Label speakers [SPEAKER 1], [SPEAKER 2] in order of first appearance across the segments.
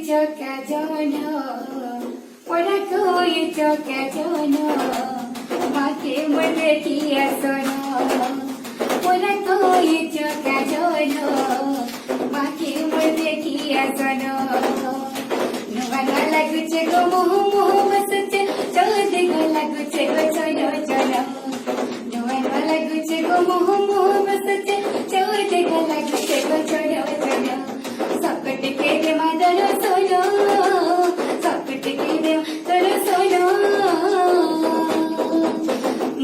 [SPEAKER 1] চকা জন ওরা কই চকা জন মাকে মনে কি আসন ওরা কই চকা জন মাকে মনে কি আসন নবানা লাগুছে গো মোহ মোহ বসছে চলতে গো লাগুছে গো চল চল নবানা লাগুছে গো মোহ মোহ বসছে চলতে গো লাগুছে গো চল চল सकट के दे मदर सोनो सकट के दे तर सोनो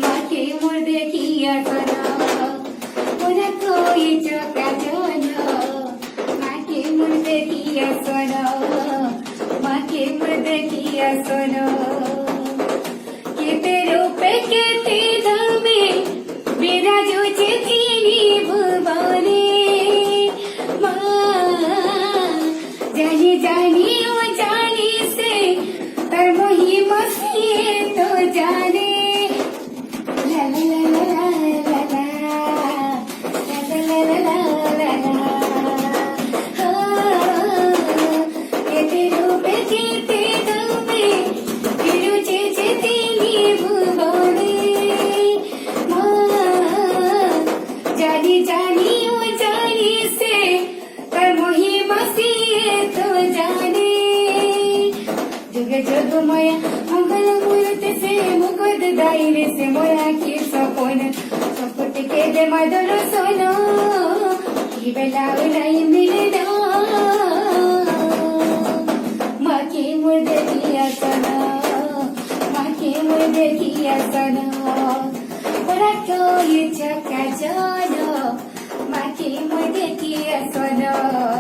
[SPEAKER 1] माँ के मुर्दे किया सोनो पूरा कोई चौका जोनो माँ के मुर्दे किया सोनो माँ के मुर्दे किया सोनो के तेरो पे के ते धमे मेरा जो चेतीनी भुवाने जानी जानी ओ जानी से पर मोही मसी तो जाने ला ला ला ला ला ला ला ला ला ला ला ये तेरो पे जीते दमे तेरो जे तेनी भुवाने जानी जानी ओ जानी से पर मोही मसी तो जाने जुग जुग मोया मंगल मूर्ति से मुकुद दायरे से मोया की सपन सपट के दे मधुर सोनो की बेला नहीं मिलना माँ की मुर्दे किया सना माँ की मुर्दे किया सना बड़ा कोई चक्का जानो माँ की मुर्दे किया सना